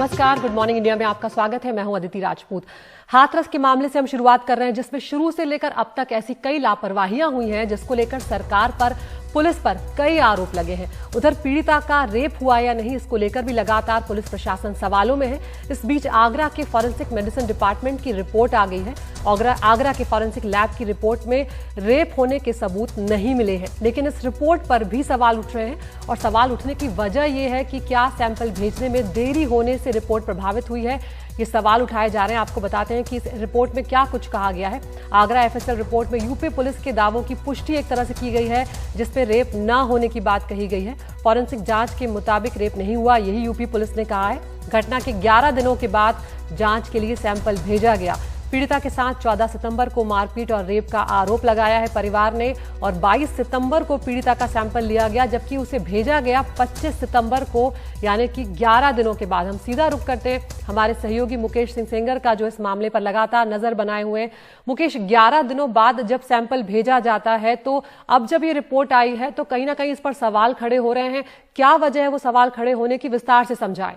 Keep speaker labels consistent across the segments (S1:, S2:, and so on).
S1: नमस्कार, good morning India में आपका स्वागत है। मैं हूं अदिति राजपूत। हाथरस के मामले से हम शुरुआत कर रहे हैं, जिसमें शुरू से लेकर अब तक ऐसी कई लापरवाहियां हुई हैं जिसको लेकर सरकार पर, पुलिस पर कई आरोप लगे हैं। उधर पीड़िता का रेप हुआ या नहीं, इसको लेकर भी लगातार पुलिस प्रशासन सवालों में है। इस बीच आगरा के फॉरेंसिक मेडिसिन डिपार्टमेंट की रिपोर्ट आ गई है। आगरा के फॉरेंसिक लैब की रिपोर्ट में रेप होने के सबूत नहीं मिले हैं, लेकिन इस रिपोर्ट पर भी सवाल उठ रहे हैं। और सवाल उठने की वजह यह है कि क्या सैंपल भेजने में देरी होने से रिपोर्ट प्रभावित हुई है। ये सवाल उठाए जा रहे हैं। आपको बताते हैं कि इस रिपोर्ट में क्या कुछ कहा गया है। आगरा एफएसएल रिपोर्ट में यूपी पुलिस के दावों की पुष्टि एक तरह से की गई है, जिसमें रेप ना होने की बात कही गई है। फॉरेंसिक जांच के मुताबिक रेप नहीं हुआ, यही यूपी पुलिस ने कहा है। घटना के 11 दिनों के बाद जांच के लिए सैंपल भेजा गया। पीड़िता के साथ 14 सितंबर को मारपीट और रेप का आरोप लगाया है परिवार ने, और 22 सितंबर को पीड़िता का सैंपल लिया गया, जबकि उसे भेजा गया 25 सितंबर को, यानी कि 11 दिनों के बाद। हम सीधा रुख करते हैं हमारे सहयोगी मुकेश सिंह सेंगर का, जो इस मामले पर लगातार नजर बनाए हुए हैं। मुकेश, 11 दिनों बाद जब सैंपल भेजा जाता है, तो अब जब ये रिपोर्ट आई है तो कहीं ना कहीं इस पर सवाल खड़े हो रहे हैं। क्या वजह है वो सवाल खड़े होने की, विस्तार से समझाएं।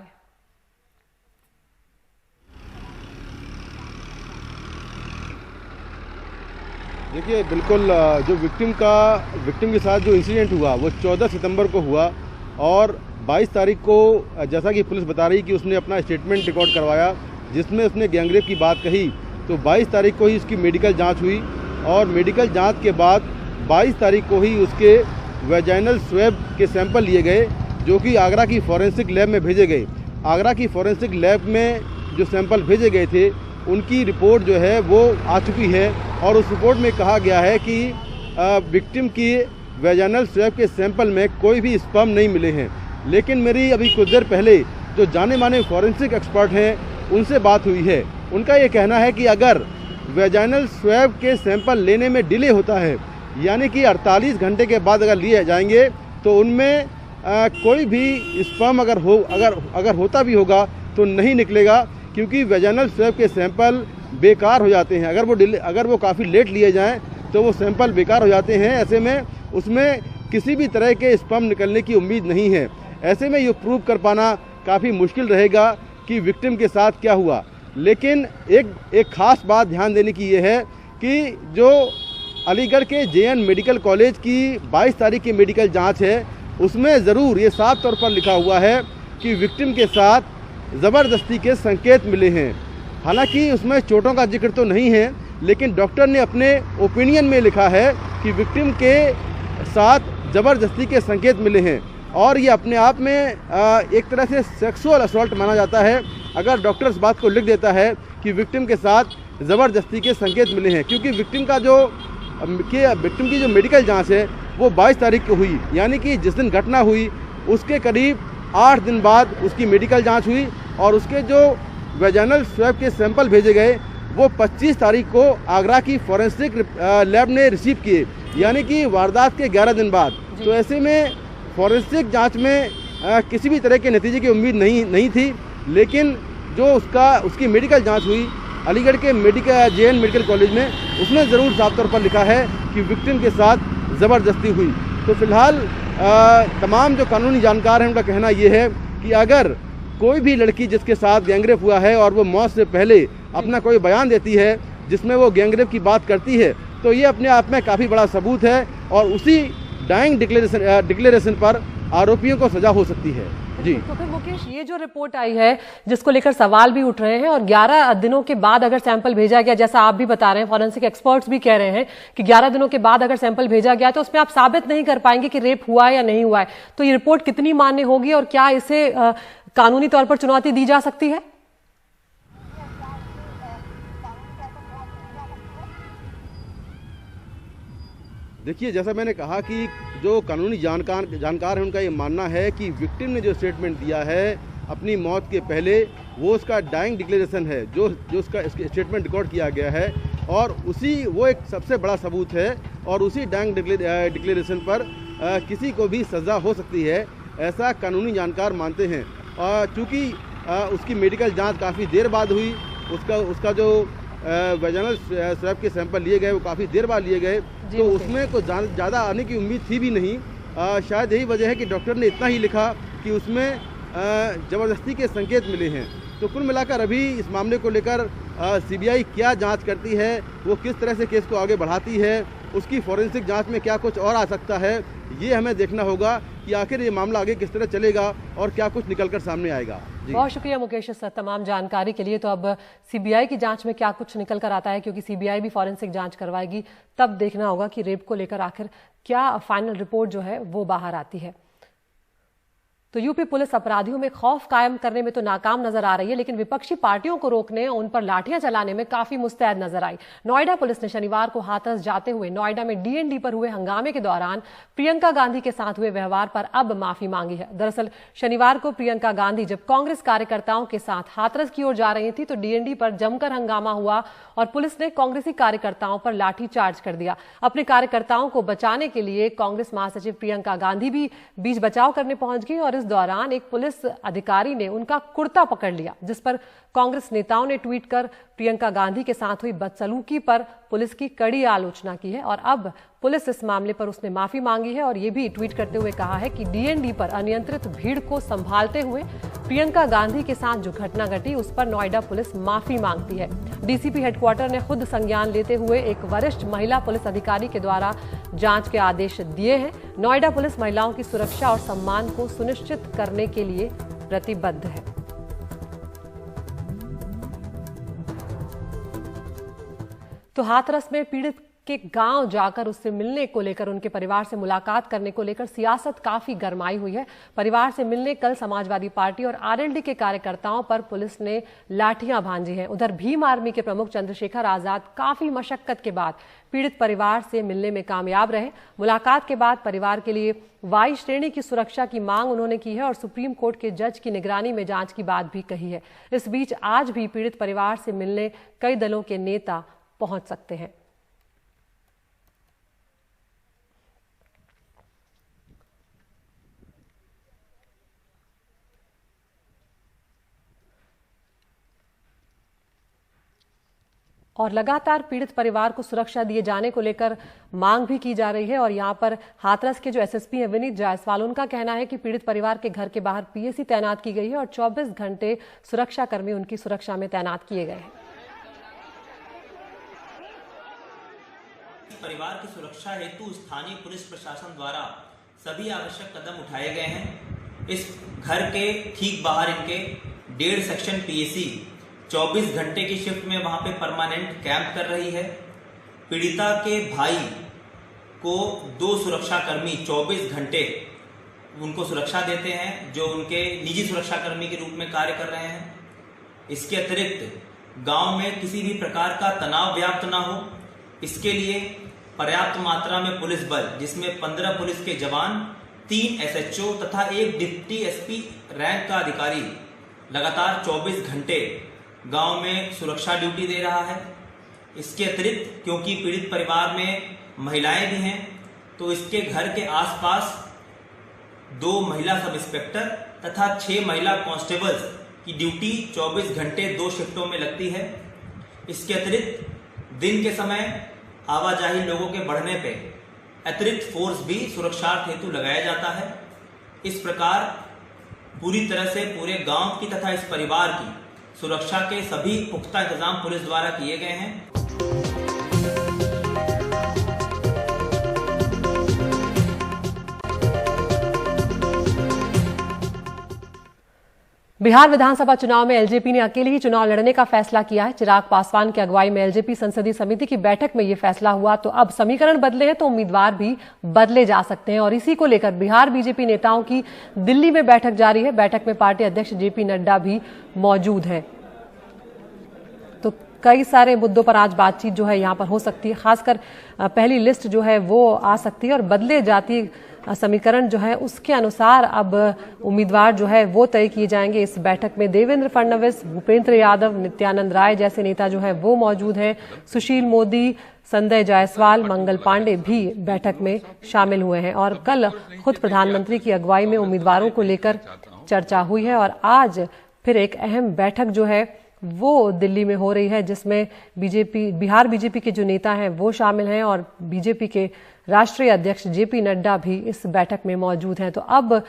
S2: देखिए, बिल्कुल जो विक्टिम के साथ जो इंसिडेंट हुआ वो 14 सितंबर को हुआ, और 22 तारीख को जैसा कि पुलिस बता रही कि उसने अपना स्टेटमेंट रिकॉर्ड करवाया जिसमें उसने गैंगरेप की बात कही। तो 22 तारीख को ही उसकी मेडिकल जांच हुई, और मेडिकल जांच के बाद 22 तारीख को ही उसके वेजाइनल स्वैब के सैंपल लिए गए, जो कि आगरा की फॉरेंसिक लैब में भेजे गए। आगरा की फॉरेंसिक लैब में जो सैंपल भेजे गए थे उनकी रिपोर्ट जो है वो आ चुकी है, और उस रिपोर्ट में कहा गया है कि विक्टिम की वेजाइनल स्वैब के सैंपल में कोई भी स्पर्म नहीं मिले हैं। लेकिन मेरी अभी कुछ देर पहले जो जाने माने फॉरेंसिक एक्सपर्ट हैं उनसे बात हुई है। उनका ये कहना है कि अगर वेजाइनल स्वैब के सैंपल लेने में डिले होता है, यानी कि 48 घंटे के बाद अगर लिए जाएंगे, तो उनमें कोई भी स्पर्म अगर होता भी होगा तो नहीं निकलेगा, क्योंकि वेजाइनल स्वैब के सैंपल बेकार हो जाते हैं। अगर वो काफ़ी लेट लिए जाएं तो वो सैंपल बेकार हो जाते हैं। ऐसे में उसमें किसी भी तरह के स्पर्म निकलने की उम्मीद नहीं है। ऐसे में ये प्रूव कर पाना काफ़ी मुश्किल रहेगा कि विक्टिम के साथ क्या हुआ। लेकिन एक खास बात ध्यान देने की ये है कि जो अलीगढ़ के जेएन मेडिकल कॉलेज की 22 तारीख की मेडिकल जाँच है, उसमें ज़रूर ये साफ तौर पर लिखा हुआ है कि विक्टिम के साथ ज़बरदस्ती के संकेत मिले हैं। हालांकि उसमें चोटों का जिक्र तो नहीं है, लेकिन डॉक्टर ने अपने ओपिनियन में लिखा है कि विक्टिम के साथ ज़बरदस्ती के संकेत मिले हैं, और ये अपने आप में एक तरह से सेक्सुअल असॉल्ट माना जाता है अगर डॉक्टर इस बात को लिख देता है कि विक्टिम के साथ ज़बरदस्ती के संकेत मिले हैं। क्योंकि विक्टिम की जो मेडिकल जाँच है वो 22 तारीख को हुई, यानी कि जिस दिन घटना हुई उसके करीब 8 दिन बाद उसकी मेडिकल जांच हुई, और उसके जो वेजाइनल स्वैब के सैंपल भेजे गए वो 25 तारीख को आगरा की फॉरेंसिक लैब ने रिसीव किए, यानी कि वारदात के 11 दिन बाद। तो ऐसे में फॉरेंसिक जांच में किसी भी तरह के नतीजे की उम्मीद नहीं थी। लेकिन जो उसकी मेडिकल जांच हुई अलीगढ़ के जेएन मेडिकल कॉलेज में, उसमें ज़रूर साफ तौर पर लिखा है कि विक्टिम के साथ ज़बरदस्ती हुई। तो फिलहाल तमाम जो कानूनी जानकार हैं उनका कहना ये है कि अगर कोई भी लड़की जिसके साथ गैंगरेप हुआ है और वो मौत से पहले अपना कोई बयान देती है जिसमें वो गैंगरेप की बात करती है, तो ये अपने आप में काफ़ी बड़ा सबूत है, और उसी डाइंग डिक्लेरेशन पर आरोपियों को सजा हो सकती है। जी,
S1: तो फिर मुकेश, ये जो रिपोर्ट आई है जिसको लेकर सवाल भी उठ रहे हैं, और 11 दिनों के बाद अगर सैंपल भेजा गया, जैसा आप भी बता रहे हैं, फॉरेंसिक एक्सपर्ट्स भी कह रहे हैं कि 11 दिनों के बाद अगर सैंपल भेजा गया तो उसमें आप साबित नहीं कर पाएंगे कि रेप हुआ है या नहीं हुआ है। तो ये रिपोर्ट कितनी मान्य होगी, और क्या इसे कानूनी तौर पर चुनौती दी जा सकती है?
S2: देखिए, जैसा मैंने कहा कि जो कानूनी जानकार हैं उनका ये मानना है कि विक्टिम ने जो स्टेटमेंट दिया है अपनी मौत के पहले, वो उसका डाइंग डिक्लेरेशन है, जो उसका स्टेटमेंट रिकॉर्ड किया गया है, और वो एक सबसे बड़ा सबूत है, और उसी डाइंग डिक्लेरेशन पर किसी को भी सज़ा हो सकती है, ऐसा कानूनी जानकार मानते हैं। चूँकि उसकी मेडिकल जाँच काफ़ी देर बाद हुई, उसका जो वेजाइनल स्वैब के सैंपल लिए गए वो काफ़ी देर बाद लिए गए, तो उसमें कुछ ज़्यादा आने की उम्मीद थी भी नहीं। शायद यही वजह है कि डॉक्टर ने इतना ही लिखा कि उसमें जबरदस्ती के संकेत मिले हैं। तो कुल मिलाकर अभी इस मामले को लेकर सीबीआई क्या जांच करती है, वो किस तरह से केस को आगे बढ़ाती है, उसकी फॉरेंसिक जांच में क्या कुछ और आ सकता है, ये हमें देखना होगा कि आखिर ये मामला आगे किस तरह चलेगा और क्या कुछ निकलकर सामने आएगा।
S1: बहुत शुक्रिया मुकेश इस तमाम जानकारी के लिए। तो अब सीबीआई की जांच में क्या कुछ निकल कर आता है, क्योंकि सीबीआई भी फॉरेंसिक जांच करवाएगी, तब देखना होगा कि रेप को लेकर आखिर क्या फाइनल रिपोर्ट जो है वो बाहर आती है। तो यूपी पुलिस अपराधियों में खौफ कायम करने में तो नाकाम नजर आ रही है, लेकिन विपक्षी पार्टियों को रोकने और उन पर लाठियां चलाने में काफी मुस्तैद नजर आई। नोएडा पुलिस ने शनिवार को हाथरस जाते हुए नोएडा में डीएनडी पर हुए हंगामे के दौरान प्रियंका गांधी के साथ हुए व्यवहार पर अब माफी मांगी है। दरअसल शनिवार को प्रियंका गांधी जब कांग्रेस कार्यकर्ताओं के साथ हाथरस की ओर जा रही थी तो डीएनडी पर जमकर हंगामा हुआ और पुलिस ने कांग्रेसी कार्यकर्ताओं पर लाठीचार्ज कर दिया। अपने कार्यकर्ताओं को बचाने के लिए कांग्रेस महासचिव प्रियंका गांधी भी बीच बचाव करने पहुंच गई और इस दौरान एक पुलिस अधिकारी ने उनका कुर्ता पकड़ लिया, जिस पर कांग्रेस नेताओं ने ट्वीट कर प्रियंका गांधी के साथ हुई बदसलूकी पर पुलिस की कड़ी आलोचना की है और अब पुलिस इस मामले पर उसने माफी मांगी है और ये भी ट्वीट करते हुए कहा है कि डीएनडी पर अनियंत्रित भीड़ को संभालते हुए प्रियंका गांधी के साथ जो घटना घटी उस पर नोएडा पुलिस माफी मांगती है। डीसीपी हेडक्वार्टर ने खुद संज्ञान लेते हुए एक वरिष्ठ महिला पुलिस अधिकारी के द्वारा जांच के आदेश दिए हैं। नोएडा पुलिस महिलाओं की सुरक्षा और सम्मान को सुनिश्चित करने के लिए प्रतिबद्ध है। तो हाथरस में पीड़ित के गांव जाकर उससे मिलने को लेकर, उनके परिवार से मुलाकात करने को लेकर सियासत काफी गरमाई हुई है। परिवार से मिलने कल समाजवादी पार्टी और आरएलडी के कार्यकर्ताओं पर पुलिस ने लाठियां भांजी हैं। उधर भीम आर्मी के प्रमुख चंद्रशेखर आजाद काफी मशक्कत के बाद पीड़ित परिवार से मिलने में कामयाब रहे। मुलाकात के बाद परिवार के लिए वाई श्रेणी की सुरक्षा की मांग उन्होंने की है और सुप्रीम कोर्ट के जज की निगरानी में जांच की बात भी कही है। इस बीच आज भी पीड़ित परिवार से मिलने कई दलों के नेता पहुंच सकते हैं। और लगातार पीड़ित परिवार को सुरक्षा दिए जाने को लेकर मांग भी की जा रही है और यहां पर हाथरस के जो एसएसपी हैं विनीत जायसवाल, उनका कहना है कि पीड़ित परिवार के घर के बाहर पीएसी तैनात की गई है और 24 घंटे सुरक्षाकर्मी उनकी सुरक्षा में तैनात किए गए हैं।
S3: परिवार की सुरक्षा हेतु स्थानीय पुलिस प्रशासन द्वारा सभी आवश्यक कदम उठाए गए हैं। इस घर के ठीक बाहर इनके 1.5 सेक्शन पीएसी 24 घंटे की शिफ्ट में वहां पे परमानेंट कैंप कर रही है। पीड़िता के भाई को 2 सुरक्षाकर्मी 24 घंटे उनको सुरक्षा देते हैं, जो उनके निजी सुरक्षाकर्मी के रूप में कार्य कर रहे हैं। इसके अतिरिक्त गांव में किसी भी प्रकार का तनाव व्याप्त ना हो, इसके लिए पर्याप्त मात्रा में पुलिस बल, जिसमें 15 पुलिस के जवान, 3 एसएचओ तथा 1 डिप्टी एसपी रैंक का अधिकारी लगातार 24 घंटे गांव में सुरक्षा ड्यूटी दे रहा है। इसके अतिरिक्त क्योंकि पीड़ित परिवार में महिलाएं भी हैं, तो इसके घर के आसपास 2 महिला सब इंस्पेक्टर तथा 6 महिला कांस्टेबल्स की ड्यूटी 24 घंटे 2 शिफ्टों में लगती है। इसके अतिरिक्त दिन के समय आवाजाही लोगों के बढ़ने पे अतिरिक्त फोर्स भी सुरक्षार्थ हेतु लगाया जाता है। इस प्रकार पूरी तरह से पूरे गांव की तथा इस परिवार की सुरक्षा के सभी पुख्ता इंतजाम पुलिस द्वारा किए गए हैं।
S1: बिहार विधानसभा चुनाव में एलजेपी ने अकेले ही चुनाव लड़ने का फैसला किया है। चिराग पासवान की अगुवाई में एलजेपी संसदीय समिति की बैठक में यह फैसला हुआ। तो अब समीकरण बदले हैं तो उम्मीदवार भी बदले जा सकते हैं और इसी को लेकर बिहार बीजेपी नेताओं की दिल्ली में बैठक जारी है। बैठक में पार्टी अध्यक्ष जेपी नड्डा भी मौजूद हैं। तो कई सारे मुद्दों पर आज बातचीत जो है यहाँ पर हो सकती है। खासकर पहली लिस्ट जो है वो आ सकती है और बदले जाती समीकरण जो है उसके अनुसार अब उम्मीदवार जो है वो तय किए जाएंगे। इस बैठक में देवेंद्र फडणवीस, भूपेंद्र यादव, नित्यानंद राय जैसे नेता जो है वो मौजूद हैं। सुशील मोदी, संजय जायसवाल, मंगल पांडे भी बैठक में शामिल हुए हैं और कल खुद प्रधानमंत्री की अगुवाई में उम्मीदवारों को लेकर चर्चा हुई है और आज फिर एक अहम बैठक जो है वो दिल्ली में हो रही है, जिसमें बिहार बीजेपी के जो नेता हैं वो शामिल हैं और बीजेपी के राष्ट्रीय अध्यक्ष जेपी नड्डा भी इस बैठक में मौजूद हैं। तो अब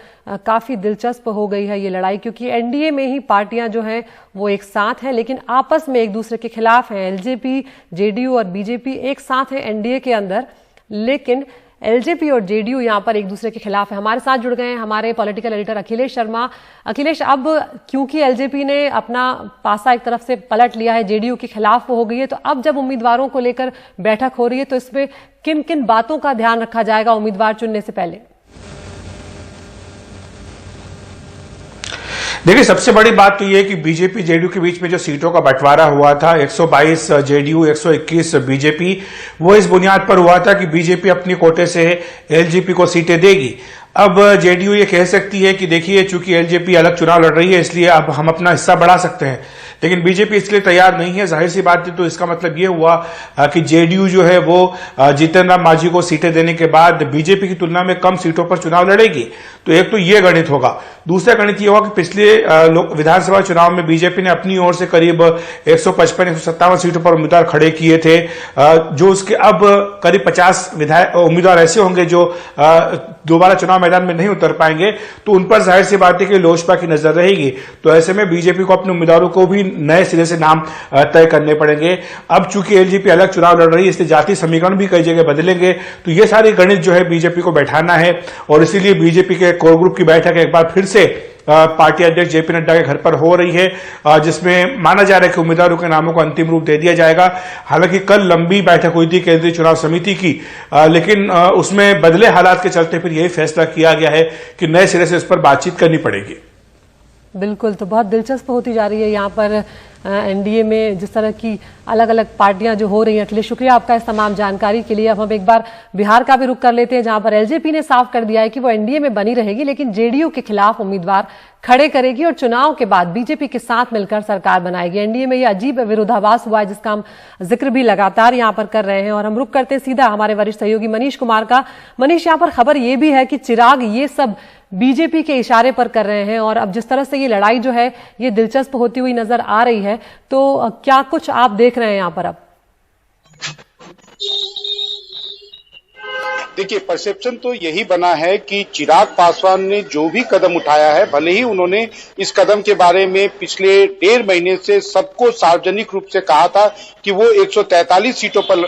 S1: काफी दिलचस्प हो गई है ये लड़ाई, क्योंकि एनडीए में ही पार्टियां जो हैं वो एक साथ हैं, लेकिन आपस में एक दूसरे के खिलाफ हैं। एलजेपी, जेडीयू और बीजेपी एक साथ हैं एनडीए के अंदर, लेकिन एलजेपी और जेडीयू यहां पर एक दूसरे के खिलाफ है। हमारे साथ जुड़ गए हैं हमारे पॉलिटिकल एडिटर अखिलेश शर्मा। अखिलेश, अब क्योंकि एलजेपी ने अपना पासा एक तरफ से पलट लिया है, जेडीयू के खिलाफ वो हो गई है, तो अब जब उम्मीदवारों को लेकर बैठक हो रही है तो इसमें किन किन बातों का ध्यान रखा जाएगा उम्मीदवार चुनने से पहले?
S4: देखिए, सबसे बड़ी बात तो यह है कि बीजेपी जेडीयू के बीच में जो सीटों का बंटवारा हुआ था, 122 जेडीयू 121 बीजेपी, वो इस बुनियाद पर हुआ था कि बीजेपी अपनी कोटे से एलजेपी को सीटें देगी। अब जेडीयू ये कह सकती है कि देखिए, चूंकि एलजेपी अलग चुनाव लड़ रही है इसलिए अब हम अपना हिस्सा बढ़ा सकते हैं, लेकिन बीजेपी इसलिए तैयार नहीं है। जाहिर सी बात है, तो इसका मतलब ये हुआ कि जेडीयू जो है वो जीतन राम मांझी को सीटें देने के बाद बीजेपी की तुलना में कम सीटों पर चुनाव लड़ेगी। तो एक तो ये गणित होगा। दूसरा गणित ये होगा कि पिछले विधानसभा चुनाव में बीजेपी ने अपनी ओर से करीब 155-157 सीटों पर उम्मीदवार खड़े किए थे, जो उसके अब करीब 50 उम्मीदवार ऐसे होंगे जो दोबारा चुनाव मैदान में नहीं उतर पाएंगे, तो उन पर जाहिर सी बात है कि लोजपा की नजर रहेगी। तो ऐसे में बीजेपी को अपने उम्मीदवारों को भी नए सिरे से नाम तय करने पड़ेंगे। अब चूंकि एलजेपी अलग चुनाव लड़ रही है, इसलिए जातीय समीकरण भी कई जगह बदलेंगे। तो ये सारी गणित जो है बीजेपी को बैठाना है, और इसीलिए बीजेपी के कोर ग्रुप की बैठक एक बार फिर से पार्टी अध्यक्ष जेपी नड्डा के घर पर हो रही है, जिसमें माना जा रहा है कि उम्मीदवारों के नामों को अंतिम रूप दे दिया जाएगा। हालांकि कल लंबी बैठक हुई थी केंद्रीय चुनाव समिति की, लेकिन उसमें बदले हालात के चलते फिर यही फैसला किया गया है कि नए सिरे से इस पर बातचीत करनी पड़ेगी।
S1: बिल्कुल, तो बहुत दिलचस्प होती जा रही है यहाँ पर एनडीए में जिस तरह की अलग अलग पार्टियां जो हो रही हैं। अखिलेश, शुक्रिया आपका इस तमाम जानकारी के लिए। अब हम एक बार बिहार का भी रुख कर लेते हैं, जहां पर एलजेपी ने साफ कर दिया है कि वो एनडीए में बनी रहेगी, लेकिन जेडीयू के खिलाफ उम्मीदवार खड़े करेगी और चुनाव के बाद बीजेपी के साथ मिलकर सरकार बनाएगी। एनडीए में यह अजीब विरोधाभास हुआ है, जिसका हम जिक्र भी लगातार यहां पर कर रहे हैं। और हम रुख करते हैं सीधा हमारे वरिष्ठ सहयोगी मनीष कुमार का। मनीष, यहां पर खबर यह भी है कि चिराग ये सब बीजेपी के इशारे पर कर रहे हैं, और अब जिस तरह से ये लड़ाई जो है ये दिलचस्प होती हुई नजर आ रही है, तो क्या कुछ आप देख रहे हैं यहां पर? अब
S5: देखिए, परसेप्शन तो यही बना है कि चिराग पासवान ने जो भी कदम उठाया है, भले ही उन्होंने इस कदम के बारे में पिछले 1.5 महीने से सबको सार्वजनिक रूप से कहा था कि वो 143 सीटों पर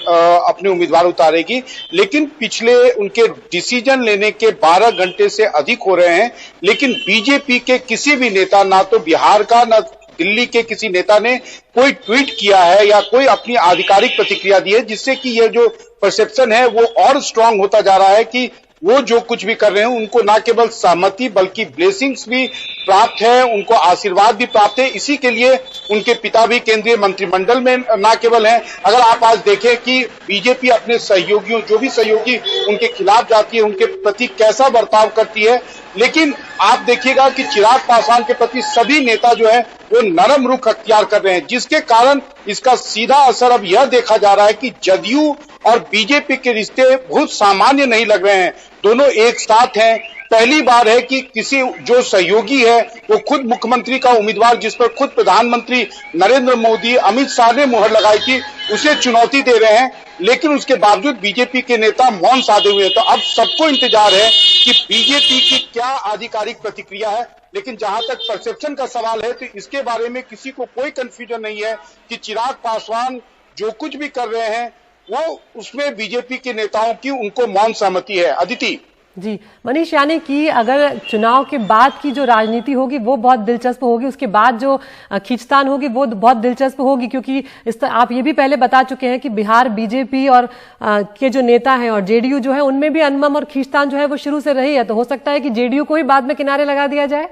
S5: अपने उम्मीदवार उतारेगी, लेकिन पिछले उनके डिसीजन लेने के 12 घंटे से अधिक हो रहे हैं, लेकिन बीजेपी के किसी भी नेता, ना तो बिहार का ना दिल्ली के किसी नेता ने कोई ट्वीट किया है या कोई अपनी आधिकारिक प्रतिक्रिया दी है, जिससे कि ये जो परसेप्शन है वो और स्ट्रांग होता जा रहा है कि वो जो कुछ भी कर रहे हैं उनको ना केवल सहमति बल्कि ब्लेसिंग्स भी प्राप्त है, उनको आशीर्वाद भी प्राप्त है। इसी के लिए उनके पिता भी केंद्रीय मंत्रिमंडल में ना केवल हैं। अगर आप आज देखें कि बीजेपी अपने सहयोगियों, जो भी सहयोगी उनके खिलाफ जाती है, उनके प्रति कैसा बर्ताव करती है, लेकिन आप देखिएगा कि चिराग पासवान के प्रति सभी नेता जो है वो नरम रुख अख्तियार कर रहे हैं, जिसके कारण इसका सीधा असर अब यह देखा जा रहा है कि जदयू और बीजेपी के रिश्ते बहुत सामान्य नहीं लग रहे हैं। दोनों एक साथ हैं। पहली बार है कि किसी जो सहयोगी है वो खुद मुख्यमंत्री का उम्मीदवार, जिस पर खुद प्रधानमंत्री नरेंद्र मोदी, अमित शाह ने मुहर लगाई थी, उसे चुनौती दे रहे हैं, लेकिन उसके बावजूद बीजेपी के नेता मौन साधे हुए हैं। तो अब सबको इंतजार है कि बीजेपी की क्या आधिकारिक प्रतिक्रिया है, लेकिन जहां तक परसेप्शन का सवाल है तो इसके बारे में किसी को कोई कंफ्यूजन नहीं है कि चिराग पासवान जो कुछ भी कर रहे हैं वो उसमें बीजेपी के नेताओं की उनको मौन सहमति है। अदिति
S1: जी, मनीष, यानी कि अगर चुनाव के बाद की जो राजनीति होगी वो बहुत दिलचस्प होगी, उसके बाद जो खींचतान होगी वो बहुत दिलचस्प होगी, क्योंकि आप ये भी पहले बता चुके हैं कि बिहार बीजेपी और के जो नेता हैं और जेडीयू जो है उनमें भी अनबन और खींचतान जो है वो शुरू से रही है। तो हो सकता है कि जेडीयू को ही बाद में किनारे लगा दिया जाए।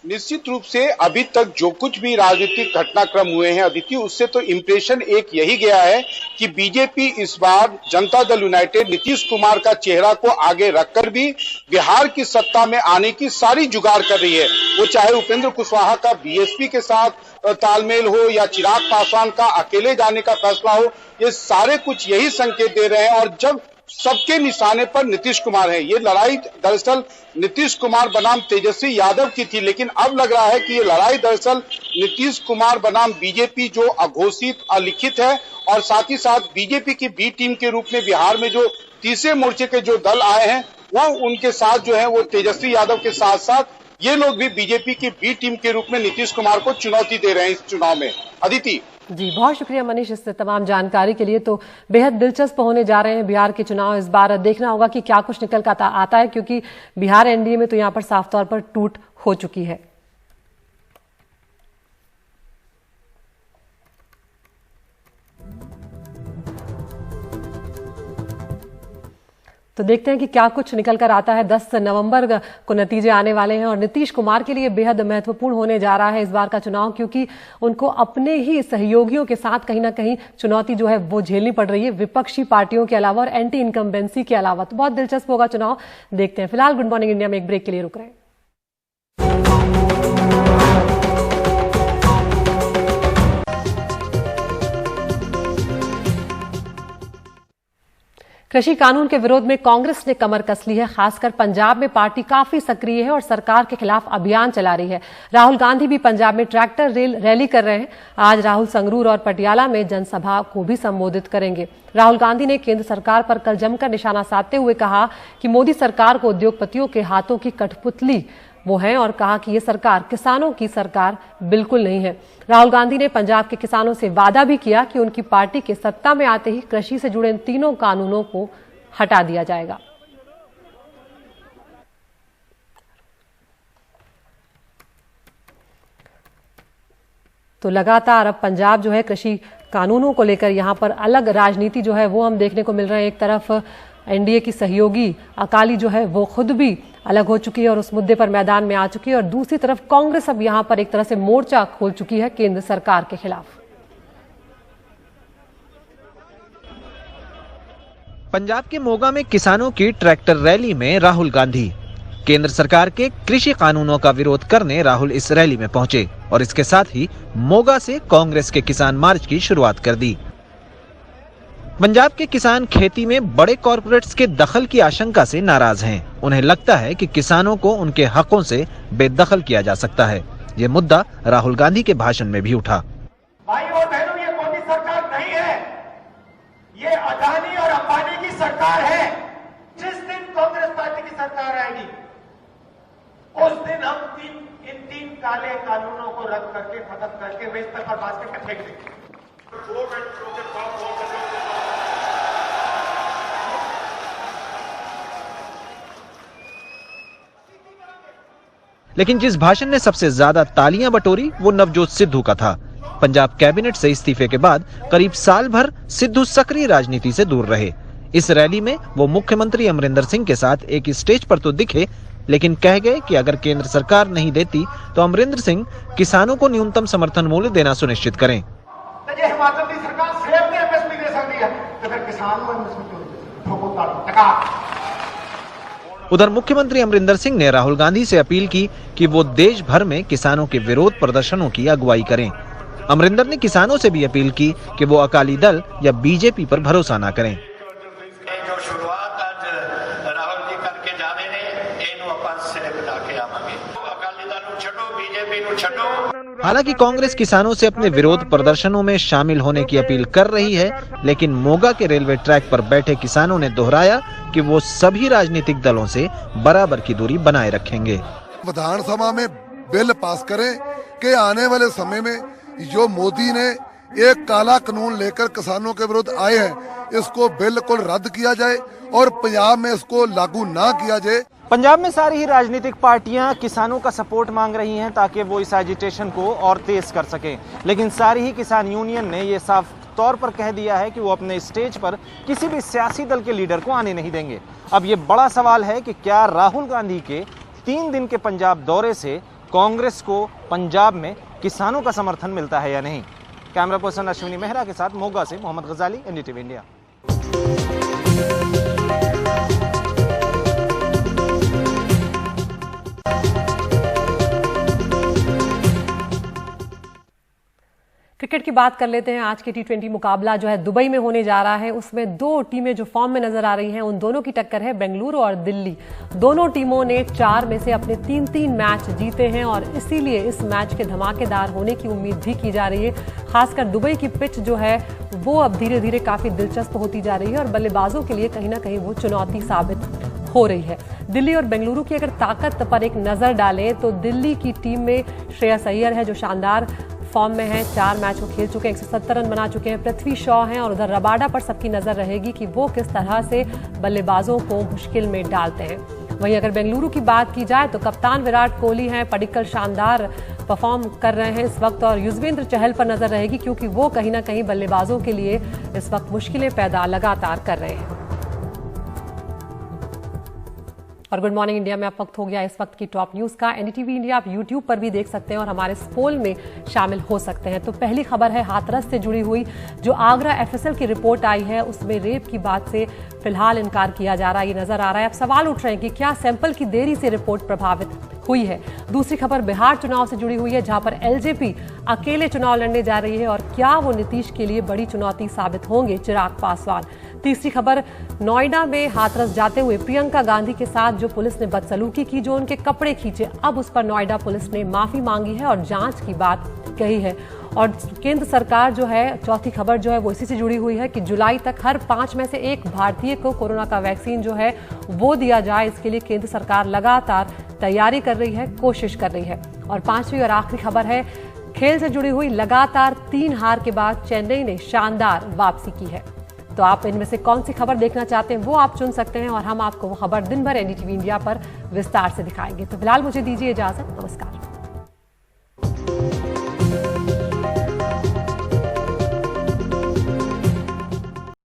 S5: निश्चित रूप से अभी तक जो कुछ भी राजनीतिक घटनाक्रम हुए हैं अदिति, उससे तो इंप्रेशन एक यही गया है कि बीजेपी इस बार जनता दल यूनाइटेड नीतीश कुमार का चेहरा को आगे रखकर भी बिहार की सत्ता में आने की सारी जुगाड़ कर रही है। वो चाहे उपेंद्र कुशवाहा का बीएसपी के साथ तालमेल हो या चिराग पासवान का अकेले जाने का फैसला हो, ये सारे कुछ यही संकेत दे रहे हैं। और जब सबके निशाने पर नीतीश कुमार है। ये लड़ाई दरअसल नीतीश कुमार बनाम तेजस्वी यादव की थी, लेकिन अब लग रहा है कि ये लड़ाई दरअसल नीतीश कुमार बनाम बीजेपी, जो अघोषित अलिखित है, और साथ ही साथ बीजेपी की बी टीम के रूप में बिहार में जो तीसरे मोर्चे के जो दल आए हैं, वो उनके साथ जो है वो तेजस्वी यादव के साथ साथ ये लोग भी बीजेपी की बी टीम के रूप में नीतीश कुमार को चुनौती दे रहे हैं इस चुनाव में। अदिति
S1: जी, बहुत शुक्रिया मनीष इस तमाम जानकारी के लिए। तो बेहद दिलचस्प होने जा रहे हैं बिहार के चुनाव। इस बार देखना होगा कि क्या कुछ निकल कर आता है, क्योंकि बिहार एनडीए में तो यहां पर साफ तौर पर टूट हो चुकी है। तो देखते हैं कि क्या कुछ निकल कर आता है। 10 नवंबर को नतीजे आने वाले हैं और नीतीश कुमार के लिए बेहद महत्वपूर्ण होने जा रहा है इस बार का चुनाव, क्योंकि उनको अपने ही सहयोगियों के साथ कहीं ना कहीं चुनौती जो है वो झेलनी पड़ रही है, विपक्षी पार्टियों के अलावा और एंटी इनकम्बेंसी के अलावा। तो बहुत दिलचस्प होगा चुनाव, देखते हैं। फिलहाल गुड मॉर्निंग इंडिया में एक ब्रेक के लिए रुक रहे हैं। कृषि कानून के विरोध में कांग्रेस ने कमर कस ली है। खासकर पंजाब में पार्टी काफी सक्रिय है और सरकार के खिलाफ अभियान चला रही है। राहुल गांधी भी पंजाब में ट्रैक्टर रैली कर रहे हैं। आज राहुल संगरूर और पटियाला में जनसभा को भी संबोधित करेंगे। राहुल गांधी ने केंद्र सरकार पर कल जमकर निशाना साधते हुए कहा कि मोदी सरकार को उद्योगपतियों के हाथों की कठपुतली वो है, और कहा कि ये सरकार किसानों की सरकार बिल्कुल नहीं है। राहुल गांधी ने पंजाब के किसानों से वादा भी किया कि उनकी पार्टी के सत्ता में आते ही कृषि से जुड़े इन तीनों कानूनों को हटा दिया जाएगा। तो लगातार अब पंजाब जो है कृषि कानूनों को लेकर यहां पर अलग राजनीति जो है वो हम देखने को मिल रहे हैं। एक तरफ एनडीए की सहयोगी अकाली जो है वो खुद भी अलग हो चुकी है और उस मुद्दे पर मैदान में आ चुकी है, और दूसरी तरफ कांग्रेस अब यहां पर एक तरह से मोर्चा खोल चुकी है केंद्र सरकार के खिलाफ।
S6: पंजाब के मोगा में किसानों की ट्रैक्टर रैली में राहुल गांधी। केंद्र सरकार के कृषि कानूनों का विरोध करने राहुल इस रैली में पहुंचे और इसके साथ ही मोगा से कांग्रेस के किसान मार्च की शुरुआत कर दी। पंजाब के किसान खेती में बड़े कॉरपोरेट्स के दखल की आशंका से नाराज हैं। उन्हें लगता है कि किसानों को उनके हकों से बेदखल किया जा सकता है। ये मुद्दा राहुल गांधी के भाषण में भी उठा।
S7: भाई और बहनों, ये मोदी सरकार नहीं है, ये अदानी और अंबानी की सरकार है। जिस दिन कांग्रेस पार्टी की सरकार आएगी उस दिन हम इन तीन काले कानूनों को रद्द करके खत्म करके वेस्ट पर बास्केट में फेंक देंगे।
S6: लेकिन जिस भाषण ने सबसे ज्यादा तालियां बटोरी वो नवजोत सिद्धू का था। पंजाब कैबिनेट से इस्तीफे के बाद करीब साल भर सिद्धू सक्रिय राजनीति से दूर रहे। इस रैली में वो मुख्यमंत्री अमरिंदर सिंह के साथ एक स्टेज पर तो दिखे, लेकिन कह गए कि अगर केंद्र सरकार नहीं देती तो अमरिंदर सिंह किसानों को न्यूनतम समर्थन मूल्य देना सुनिश्चित करें।
S7: हिमाचल की सरकार सेब ने एमएसपी दे सकती है, तो फिर किसान को एमएसपी
S6: उधर मुख्यमंत्री अमरिंदर सिंह ने राहुल गांधी से अपील की कि वो देश भर में किसानों के विरोध प्रदर्शनों की अगुवाई करें। अमरिंदर ने किसानों से भी अपील की कि वो अकाली दल या बीजेपी पर भरोसा न करें।
S7: जो शुरुआत आज राहुल जी करके जा रहे हैं, इन्हों अपन सिरे बता के आवांगे। अकाली दल नु छड्डो, बीजेपी नु छड्डो।
S6: हालांकि कांग्रेस किसानों से अपने विरोध प्रदर्शनों में शामिल होने की अपील कर रही है, लेकिन मोगा के रेलवे ट्रैक पर बैठे किसानों ने दोहराया कि वो सभी राजनीतिक दलों से बराबर की दूरी बनाए रखेंगे।
S8: विधानसभा में बिल पास करें कि आने वाले समय में जो मोदी ने एक काला कानून लेकर किसानों के विरुद्ध आए हैं, इसको बिल्कुल रद्द किया जाए और पंजाब में इसको लागू ना किया जाए।
S6: पंजाब में सारी ही राजनीतिक पार्टियां किसानों का सपोर्ट मांग रही हैं ताकि वो इस एजिटेशन को और तेज कर सकें, लेकिन सारी ही किसान यूनियन ने ये साफ तौर पर कह दिया है कि वो अपने स्टेज पर किसी भी सियासी दल के लीडर को आने नहीं देंगे। अब ये बड़ा सवाल है कि क्या राहुल गांधी के 3 दिन के पंजाब दौरे से कांग्रेस को पंजाब में किसानों का समर्थन मिलता है या नहीं। कैमरा पर्सन अश्विनी मेहरा के साथ मोगा से मोहम्मद गजाली, एनडीटीवी इंडिया।
S1: क्रिकेट की बात कर लेते हैं। आज के T20 मुकाबला जो है दुबई में होने जा रहा है, उसमें दो टीमें जो फॉर्म में नजर आ रही हैं, उन दोनों की टक्कर है बेंगलुरु और दिल्ली। दोनों टीमों ने 4 में से अपने 3-3 मैच जीते हैं और इसीलिए इस मैच के धमाकेदार होने की उम्मीद भी की जा रही है। खासकर दुबई की पिच जो है वो अब धीरे धीरे काफी दिलचस्प होती जा रही है और बल्लेबाजों के लिए कहीं ना कहीं वो चुनौती साबित हो रही है। दिल्ली और बेंगलुरु की अगर ताकत पर एक नजर डालें तो दिल्ली की टीम में श्रेयस अय्यर है जो शानदार फॉर्म में है, 4 मैच वो खेल चुके हैं, 170 रन बना चुके हैं। पृथ्वी शॉ हैं और उधर रबाडा पर सबकी नजर रहेगी कि वो किस तरह से बल्लेबाजों को मुश्किल में डालते हैं। वहीं अगर बेंगलुरु की बात की जाए तो कप्तान विराट कोहली हैं, पडिक्कल शानदार परफॉर्म कर रहे हैं इस वक्त और युजवेंद्र चहल पर नजर रहेगी क्योंकि वो कहीं ना कहीं बल्लेबाजों के लिए इस वक्त मुश्किलें पैदा लगातार कर रहे हैं। और गुड मॉर्निंग इंडिया में अब वक्त हो गया इस वक्त की टॉप न्यूज का। एनडीटीवी इंडिया आप यूट्यूब पर भी देख सकते हैं और हमारे इस पोल में शामिल हो सकते हैं। तो पहली खबर है हाथरस से जुड़ी हुई, जो आगरा एफएसएल की रिपोर्ट आई है उसमें रेप की बात से फिलहाल इनकार किया जा रहा है, ये नजर आ रहा है। अब सवाल उठ रहे हैं कि क्या सैंपल की देरी से रिपोर्ट प्रभावित हुई है। दूसरी खबर बिहार चुनाव से जुड़ी हुई है, जहां पर एलजेपी अकेले चुनाव लड़ने जा रही है और क्या वो नीतीश के लिए बड़ी चुनौती साबित होंगे चिराग पासवान। तीसरी खबर नोएडा में हाथरस जाते हुए प्रियंका गांधी के साथ जो पुलिस ने बदसलूकी की, जो उनके कपड़े खींचे, अब उस पर नोएडा पुलिस ने माफी मांगी है और जांच की बात कही है। और केंद्र सरकार जो है, चौथी खबर जो है वो इसी से जुड़ी हुई है कि जुलाई तक हर 5 में से 1 भारतीय को कोरोना का वैक्सीन जो है वो दिया जाए। इसके लिए केंद्र सरकार लगातार तैयारी कर रही है, कोशिश कर रही है। और 5वीं और आखिरी खबर है खेल से जुड़ी हुई, लगातार 3 हार के बाद चेन्नई ने शानदार वापसी की है। तो आप इनमें से कौन सी खबर देखना चाहते हैं वो आप चुन सकते हैं और हम आपको वो खबर दिन भर एनडीटीवी इंडिया पर विस्तार से दिखाएंगे। तो फिलहाल मुझे दीजिए इजाजत, नमस्कार।